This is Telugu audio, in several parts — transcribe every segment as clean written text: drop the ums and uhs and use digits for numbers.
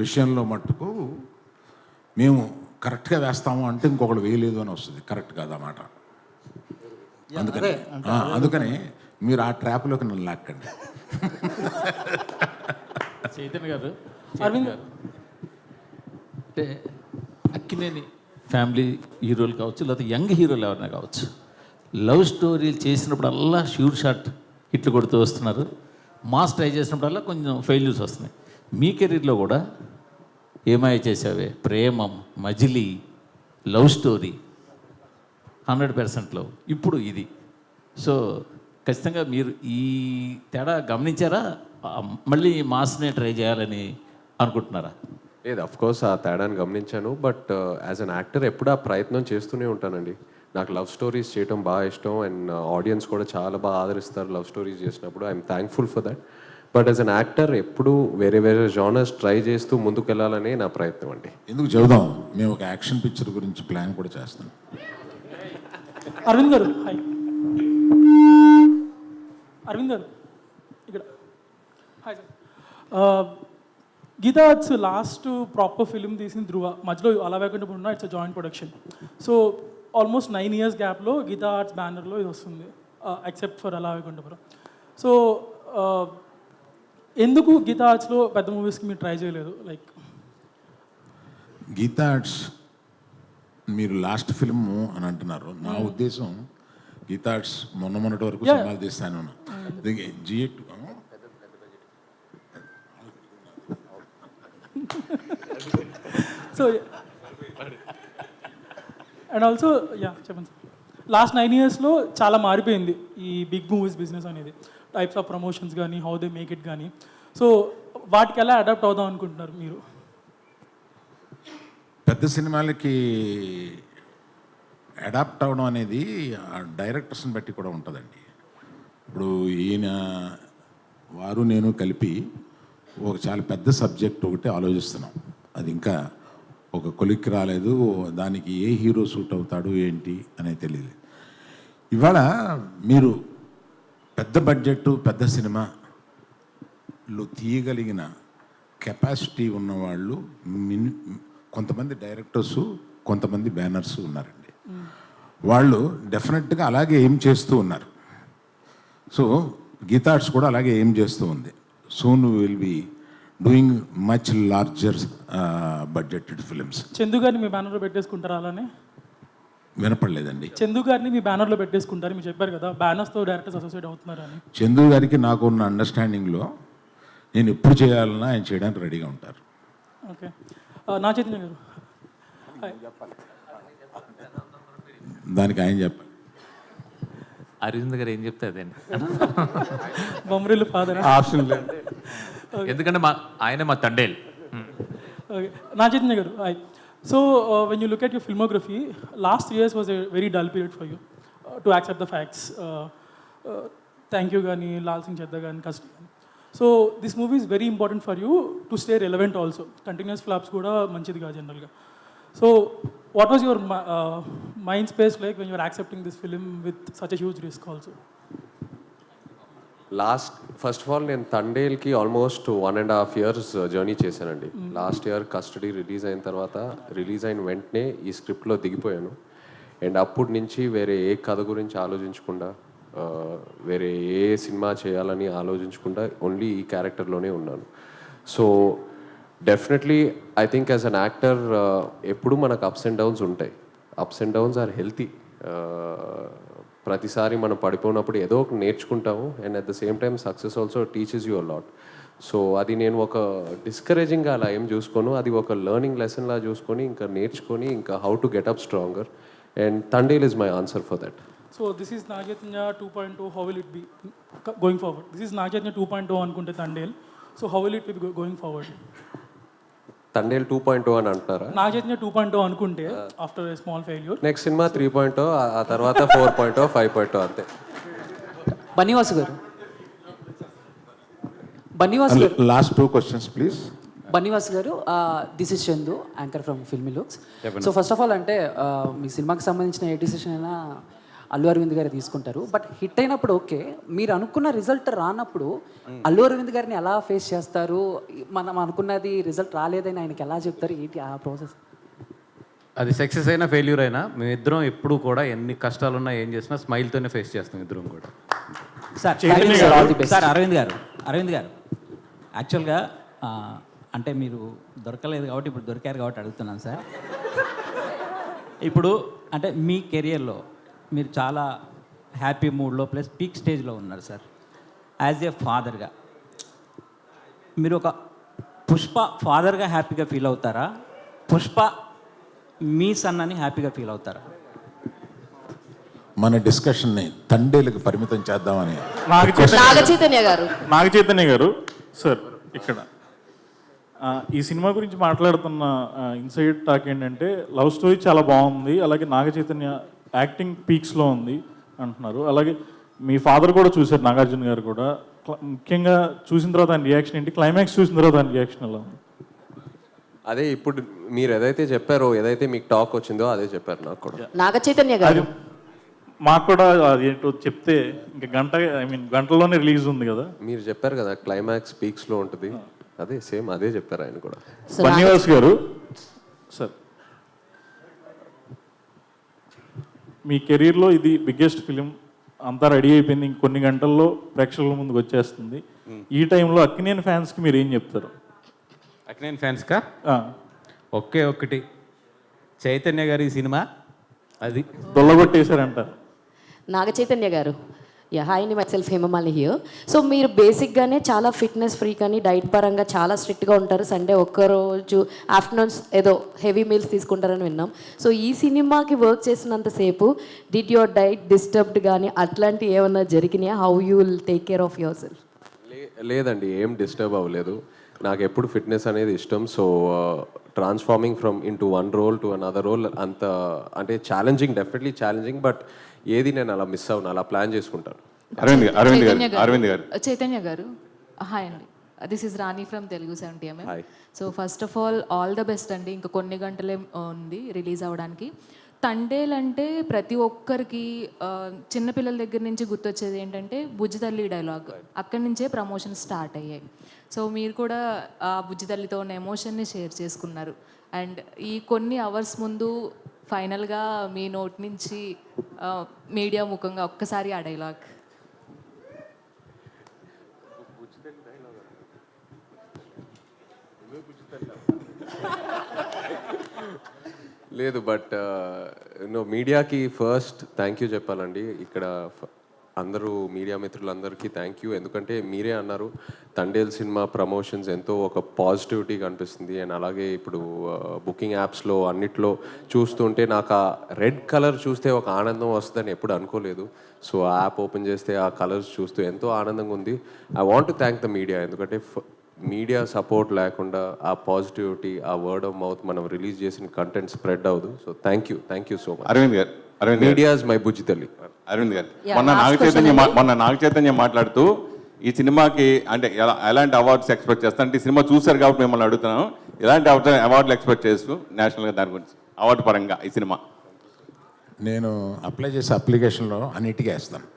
విషయంలో మట్టుకు మేము కరెక్ట్గా వేస్తాము అంటే ఇంకొకటి వేయలేదు అని వస్తుంది. కరెక్ట్ కాదు అన్నమాట. అందుకని మీరు ఆ ట్రాప్లోకి నన్ను లాక్కండి. చైతన్య గారు, అరవింద్ గారు అంటే అక్కినేని ఫ్యామిలీ హీరోలు కావచ్చు, లేకపోతే యంగ్ హీరోలు ఎవరైనా కావచ్చు, లవ్ స్టోరీలు చేసినప్పుడల్లా షూర్ షాట్ హిట్లు కొడుతూ వస్తున్నారు. మాస్ ట్రై చేసినప్పుడల్లా కొంచెం ఫెయిల్యూర్స్ వస్తున్నాయి. మీ కెరీర్లో కూడా ఏమై చేసావే, ప్రేమం, మజిలీ, లవ్ స్టోరీ 100%లో ఇప్పుడు ఇది. సో ఖచ్చితంగా మీరు ఈ తేడా గమనించారా? మళ్ళీ మాస్నే ట్రై చేయాలని అనుకుంటున్నారా? లేదు, అఫ్కోర్స్ ఆ తేడాన్ని గమనించాను. బట్ యాజ్ అన్ యాక్టర్ ఎప్పుడు ఆ ప్రయత్నం చేస్తూనే ఉంటానండి. నాకు లవ్ స్టోరీస్ చేయడం బాగా ఇష్టం అండ్ ఆడియన్స్ కూడా చాలా బాగా ఆదరిస్తారు లవ్ స్టోరీస్ చేసినప్పుడు. I'm thankful for that. But as an actor ఎప్పుడు వేరే వేరే జానర్స్ ట్రై చేస్తూ ముందుకు వెళ్ళాలనే నా ప్రయత్నం అండి. ఎందుకు చెబుదాం, మేము ఒక యాక్షన్ పిక్చర్ గురించి ప్లాన్ కూడా చేస్తాం. అరవింద్ గారు, హాయ్. అరవింద్ గారు ఇక్కడ, hi sir. Geetha Arts last proper film తీసిన ధృవ, మధ్యలో అలా వేకుండా ఉన్న it's joint production. So almost 9 years గ్యాప్లో గీతా ఆర్ట్స్ బ్యానర్లో ఇది వస్తుంది, ఎక్సెప్ట్ ఫర్ అలా వేకుంఠపురం. సో ఎందుకు గీతా ఆర్ట్స్లో పెద్ద మూవీస్కి మీరు ట్రై చేయలేదు? లైక్ గీతా ఆర్ట్స్ మీరు లాస్ట్ ఫిల్మ్ అని అంటున్నారు. నా ఉద్దేశం గీతా ఆర్ట్స్ మొన్నటి వరకు సినిమాలు తీస్తాను. జిఎట్ సో అండ్ ఆల్సో చెప్పండి సార్. లాస్ట్ 9 yearsలో చాలా మారిపోయింది ఈ బిగ్ మూవీస్ బిజినెస్ అనేది. టైప్స్ ఆఫ్ ప్రమోషన్స్ కానీ, హౌ దే మేక్ ఇట్ కానీ. సో వాటికి ఎలా అడాప్ట్ అవుదాం అనుకుంటున్నారు మీరు? పెద్ద సినిమాలకి అడాప్ట్ అవ్వడం అనేది డైరెక్టర్స్ని బట్టి కూడా ఉంటుందండి. ఇప్పుడు ఈయన వారు నేను కలిపి ఒక చాలా పెద్ద సబ్జెక్ట్ ఒకటి ఆలోచిస్తున్నాం. అది ఇంకా ఒక కొలిక్కి రాలేదు. దానికి ఏ హీరో సూట్ అవుతాడు ఏంటి అనేది తెలియదు. ఇవాళ మీరు పెద్ద బడ్జెట్ పెద్ద సినిమాలు తీయగలిగిన కెపాసిటీ ఉన్నవాళ్ళు కొంతమంది డైరెక్టర్స్, కొంతమంది బ్యానర్స్ ఉన్నారండి. వాళ్ళు డెఫినెట్గా అలాగే ఏం చేస్తూ ఉన్నారు. సో గీతా ఆర్ట్స్ కూడా అలాగే ఏం చేస్తూ ఉంది. Soon will be doing much larger budgeted films. Chandu గారిని మీ బ్యానర్లో పెట్టేసుకుంటారా? అలానే వినపడలేదండి. చందు గారిని మీ బ్యానర్లో పెట్టేసుకుంటారు, మీరు చెప్పారు కదా బ్యానర్స్తో డైరెక్టర్స్ అసోసియేట్ అవుతున్నారు అని. చందు గారికి నాకు ఉన్న అండర్స్టాండింగ్లో నేను ఎప్పుడు చేయాలన్నా ఆయన చేయడానికి రెడీగా ఉంటారు. ఓకే. నా చైతన్య గారు, దానికి ఆయన చెప్పాలి. అరవింద్ గారు ఏం చెప్తే అదేండి, బొమ్మరిల్లు ఫాదర్ ఆప్షన్ లేదు. ఎందుకంటే ఆయన మా తండేలు. ఓకే. నా చైతన్య గారు, hi. So when you look at your filmography, last 3 years was a very dull period for you to accept the facts. Thank you కానీ, లాల్ సింగ్ చెద్దా కానీ, కస్ట్ కానీ. So this movie is very important for you to stay relevant also. Continuous flops కూడా మంచిది కాదు జనరల్గా. So what was your mind space like when you're accepting this film with such a huge risk also? First of all నేను తండేల్కి ఆల్మోస్ట్ 1.5 years జర్నీ చేశానండి. లాస్ట్ ఇయర్ కస్టడీ రిలీజ్ అయిన తర్వాత, రిలీజ్ అయిన వెంటనే ఈ స్క్రిప్ట్లో దిగిపోయాను. అండ్ అప్పటి నుంచి వేరే ఏ కథ గురించి ఆలోచించకుండా, వేరే ఏ సినిమా చేయాలని ఆలోచించకుండా ఓన్లీ ఈ క్యారెక్టర్లోనే ఉన్నాను. So definitely I think as an actor ఎప్పుడు మనకు అప్స్ అండ్ డౌన్స్ ఉంటాయి. Ups and downs are healthy. ప్రతిసారి మనం పడిపోయినప్పుడు ఏదో ఒక నేర్చుకుంటాము. And at the same time success also teaches you a lot. So అది నేను ఒక డిస్కరేజింగ్గా అలా ఏం చూసుకోను, అది ఒక లెర్నింగ్ లెసన్లా చూసుకొని ఇంకా నేర్చుకొని ఇంకా how to get up stronger. And Thandel is my answer for that. So this is Nag Chaitanya 2.0. How will it be going forward? This is Nag Chaitanya 2.0 అనుకుంటే Thandel. So how will it be going forward? Thandel 2.0 అని అంటారా? నాగ్ చైతన్య 2.0 అనుకుంటే after a small failure, next cinema 3.0, ఆ తర్వాత 4.0, 5.0 అంతే. బన్నీవాసు గారు, బన్నీవాసు గారు, లాస్ట్ 2 questions ప్లీజ్. బన్నీవాసు గారు, this is Chandu, anchor from Filmy Looks. So first of all అంటే మీ సినిమాకి సంబంధించిన ఏ డిసిషన్ అయినా అల్లు అరవింద్ గారు తీసుకుంటారు. బట్ హిట్ అయినప్పుడు ఓకే, మీరు అనుకున్న రిజల్ట్ రానప్పుడు అల్లు అరవింద్ గారిని ఎలా ఫేస్ చేస్తారు? మనం అనుకున్నది రిజల్ట్ రాలేదని ఆయనకి ఎలా చెప్తారు? ఏంటి ఆ ప్రాసెస్? అది సక్సెస్ అయినా ఫెయిల్యూర్ అయినా మేమిద్దరం ఎప్పుడు కూడా ఎన్ని కష్టాలున్నా ఏం చేసినా స్మైల్తోనే ఫేస్ చేస్తాం ఇద్దరం కూడా. సార్ అరవింద్ గారు యాక్చువల్గా అంటే మీరు దొరకలేదు కాబట్టి ఇప్పుడు దొరికారు కాబట్టి అడుగుతున్నాను సార్. ఇప్పుడు అంటే మీ కెరియర్లో మీరు చాలా హ్యాపీ మూడ్లో ప్లస్ పీక్ స్టేజ్లో ఉన్నారు సార్. యాజ్ ఏ ఫాదర్గా మీరు ఒక పుష్ప ఫాదర్గా హ్యాపీగా ఫీల్ అవుతారా? పుష్ప మీ సన్ అని హ్యాపీగా ఫీల్ అవుతారా? మన డిస్కషన్ని తండేలకు పరిమితం చేద్దామని. నాగ చైతన్య గారు సార్, ఇక్కడ ఈ సినిమా గురించి మాట్లాడుతున్న ఇన్సైడ్ టాక్ ఏంటంటే లవ్ స్టోరీ చాలా బాగుంది, అలాగే నాగ చైతన్య యాక్టింగ్ పీక్స్లో ఉంది అంటున్నారు. అలాగే మీ ఫాదర్ కూడా చూశారు, నాగార్జున గారు కూడా. ముఖ్యంగా చూసిన తర్వాత ఆయన రియాక్షన్ ఏంటి? క్లైమాక్స్ చూసిన తర్వాత ఆయన రియాక్షన్ ఎలా ఉంది? అదే ఇప్పుడు మీరు ఏదైతే చెప్పారో, ఏదైతే మీకు టాక్ వచ్చిందో అదే చెప్పారు నాకు కూడా. నాగ చైతన్య గారు మాకు కూడా అదేంటో చెప్తే ఇంకా గంటలోనే రిలీజ్ ఉంది కదా. మీరు చెప్పారు కదా క్లైమాక్స్ పీక్స్లో ఉంటుంది, అదే సేమ్ అదే చెప్పారు ఆయన కూడా. బన్నివాస్ గారు సార్, మీ కెరీర్లో ఇది బిగ్గెస్ట్ ఫిలిం, అంతా రెడీ అయిపోయింది, ఇంకొన్ని గంటల్లో ప్రేక్షకుల ముందుకు వచ్చేస్తుంది. ఈ టైంలో అక్కినేని ఫ్యాన్స్కి మీరు ఏం చెప్తారు? అక్కినేని ఫ్యాన్స్కా ఒకే ఒక్కటి, చైతన్య గారి సినిమా అది దొల్లగొట్టేశారంటారు. నాగ చైతన్య గారు, హాయ్ అండి, myself Hemamalini here. So మీరు బేసిక్గానే చాలా ఫిట్నెస్ ఫ్రీక్ అని డైట్ పరంగా చాలా స్ట్రిక్ట్గా ఉంటారు. సండే ఒక్కరోజు ఆఫ్టర్నూన్స్ ఏదో హెవీ మీల్స్ తీసుకుంటారని విన్నాం. సో ఈ సినిమాకి వర్క్ చేసినంతసేపు డిడ్ యువర్ డైట్ డిస్టర్బ్డ్ కానీ అట్లాంటివి ఏమన్నా జరిగినాయా? How you will take care of your self? లేదండి, ఏం డిస్టర్బ్ అవ్వలేదు. నాకు ఎప్పుడు ఫిట్నెస్ అనేది ఇష్టం. So transforming from into one role to another role అంత అంటే ఛాలెంజింగ్, డెఫినెట్లీ ఛాలెంజింగ్, బట్ ఏది నేను అలా మిస్ అవును, అలా ప్లాన్ చేసుకుంటాను. చైతన్య గారు హాయ్ అండి, this is Rani from Telugu 70mm. So first of all the best అండి. ఇంకా కొన్ని గంటలే ఉంది రిలీజ్ అవ్వడానికి. తండేల్ అంటే ప్రతి ఒక్కరికి చిన్నపిల్లల దగ్గర నుంచి గుర్తొచ్చేది ఏంటంటే బుజ్జితల్లి డైలాగ్. అక్కడి నుంచే ప్రమోషన్ స్టార్ట్ అయ్యాయి. సో మీరు కూడా ఆ బుజ్జితల్లితో ఉన్న ఎమోషన్ని షేర్ చేసుకున్నారు. అండ్ ఈ కొన్ని అవర్స్ ముందు ఫైనల్గా మీ నోట్ నుంచి మీడియా ముఖంగా ఒక్కసారి ఆ డైలాగ్. లేదు, బట్ మీడియాకి ఫస్ట్ థ్యాంక్ యూ చెప్పాలండి. ఇక్కడ అందరూ మీడియా మిత్రులందరికీ థ్యాంక్ యూ. ఎందుకంటే మీరే అన్నారు తండేల్ సినిమా ప్రమోషన్స్ ఎంతో ఒక పాజిటివిటీ కనిపిస్తుంది. అండ్ అలాగే ఇప్పుడు బుకింగ్ యాప్స్లో అన్నిట్లో చూస్తుంటే నాకు ఆ రెడ్ కలర్ చూస్తే ఒక ఆనందం వస్తుందని ఎప్పుడు అనుకోలేదు. సో ఆ యాప్ ఓపెన్ చేస్తే ఆ కలర్స్ చూస్తూ ఎంతో ఆనందంగా ఉంది. I want to thank the media, ఎందుకంటే మీడియా సపోర్ట్ లేకుండా ఆ పాజిటివిటీ, ఆ వర్డ్ ఆఫ్ మౌత్ మనం రిలీజ్ చేసిన కంటెంట్ స్ప్రెడ్ అవ్వదు. So thank you so much. Aravind గారు, మీడియా ఇస్ మై బుజ్జి తల్లి. అరవింద్ గారు, మొన్న నాగ చైతన్య మాట్లాడుతూ ఈ సినిమాకి అంటే ఎలాంటి అవార్డ్స్ ఎక్స్పెక్ట్ చేస్తాను అంటే, ఈ సినిమా చూశారు కాబట్టి మిమ్మల్ని అడుగుతున్నాను, ఎలాంటి అవార్డులు ఎక్స్పెక్ట్ చేస్తూ నేషనల్గా దాని గురించి అవార్డు పరంగా ఈ సినిమా? నేను అప్లై చేసే అప్లికేషన్లో అన్నిటికీ వేస్తాను.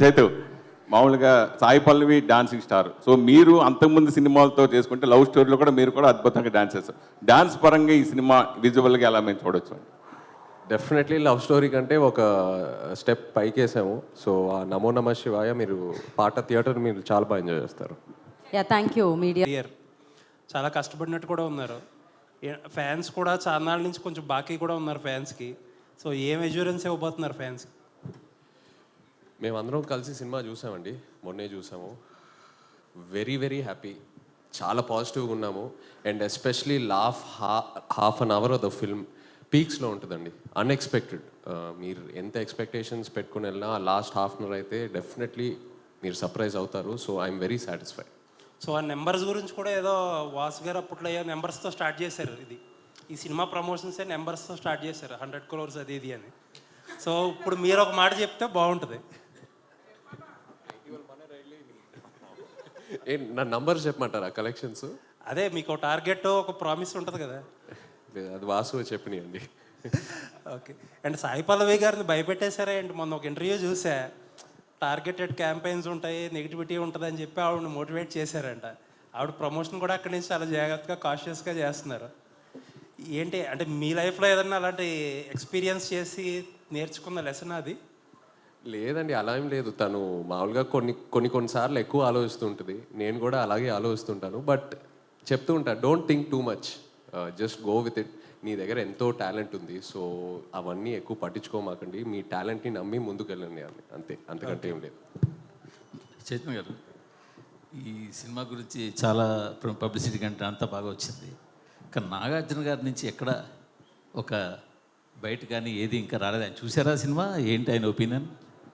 చైతు, మామూలుగా Sai Pallavi dancing star. So మీరు అంతకుముందు సినిమాలతో చేసుకుంటే లవ్ స్టోరీలో కూడా మీరు కూడా అద్భుతంగా డాన్స్ చేస్తారు. డాన్స్ పరంగా ఈ సినిమా విజువల్గా ఎలా మేము చూడొచ్చు? డెఫినెట్లీ లవ్ స్టోరీ కంటే ఒక స్టెప్ పైకి వేసాము. సో ఆ నమో నమ శివాయ మీరు పాట థియేటర్ మీరు చాలా బాగా ఎంజాయ్ చేస్తారు. Thank you media. చాలా కష్టపడినట్టు కూడా ఉన్నారు. ఫ్యాన్స్ కూడా చాలా నాళ్ళ నుంచి కొంచెం బాకీ కూడా ఉన్నారు ఫ్యాన్స్కి. సో ఏం అష్యూరెన్స్ ఇవ్వబోతున్నారు ఫ్యాన్స్కి? మేమందరం కలిసి సినిమా చూసామండి, మొన్నే చూసాము. వెరీ వెరీ హ్యాపీ, చాలా పాజిటివ్గా ఉన్నాము. And especially half an hour of the film పీక్స్లో ఉంటుందండి. అన్ఎక్స్పెక్టెడ్. మీరు ఎంత ఎక్స్పెక్టేషన్స్ పెట్టుకుని వెళ్ళినా లాస్ట్ హాఫ్ అన్ అవర్ అయితే డెఫినెట్లీ మీరు సర్ప్రైజ్ అవుతారు. So I am very satisfied. So ఆ నెంబర్స్ గురించి కూడా ఏదో వాసు గారు అప్పట్లో నెంబర్స్తో స్టార్ట్ చేశారు. ఈ సినిమా ప్రమోషన్సే నెంబర్స్తో స్టార్ట్ చేశారు, 100 crores అది ఇది అని. సో ఇప్పుడు మీరు ఒక మాట చెప్తే బాగుంటుంది. నా నంబర్స్ చెప్పమంటారా కలెక్షన్స్? అదే మీకు టార్గెట్ ఒక ప్రామిస్ ఉంటుంది కదా, అది వాసు చెప్పినాయండి. ఓకే. అండ్ సాయి పల్లవి గారిని భయపెట్టేశారా ఏంటి? మొన్న ఒక ఇంటర్వ్యూ చూసా, టార్గెటెడ్ క్యాంపెయిన్స్ ఉంటాయి, నెగిటివిటీ ఉంటుందని చెప్పి ఆవిడని మోటివేట్ చేశారంట. ఆవిడ ప్రమోషన్ కూడా అక్కడి నుంచి చాలా జాగ్రత్తగా కాషియస్గా చేస్తున్నారు. ఏంటి అంటే మీ లైఫ్లో ఏదన్నా అలాంటి ఎక్స్పీరియన్స్ చేసి నేర్చుకున్న లెసన్ అది? లేదండి, అలా ఏం లేదు. తను మామూలుగా కొన్నిసార్లు ఎక్కువ ఆలోచిస్తుంటుంది, నేను కూడా అలాగే ఆలోచిస్తుంటాను. బట్ చెప్తూ ఉంటాను, don't think too much, just go with it. నీ దగ్గర ఎంతో టాలెంట్ ఉంది, సో అవన్నీ ఎక్కువ పట్టించుకోమాకండి, మీ టాలెంట్ని నమ్మి ముందుకు వెళ్ళండి అని, అంతే, అంతకంటే ఏం లేదు. చైతన్య గారు, ఈ సినిమా గురించి చాలా పబ్లిసిటీ కంటే అంతా బాగా వచ్చింది. కానీ నాగార్జున గారి నుంచి ఎక్కడ ఒక బయట కానీ ఏది ఇంకా రాలేదు. ఆయన చూసారా సినిమా? ఏంటి ఆయన ఒపీనియన్?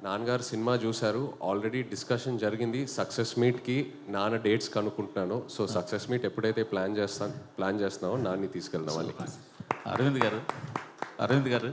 నాన్నగారు సినిమా చూశారు, ఆల్రెడీ డిస్కషన్ జరిగింది. సక్సెస్ మీట్కి నాన్న డేట్స్ కనుక్కుంటున్నాను. సో సక్సెస్ మీట్ ఎప్పుడైతే ప్లాన్ చేస్తున్నామో నాన్ని తీసుకెళ్దామని. అరవింద్ గారు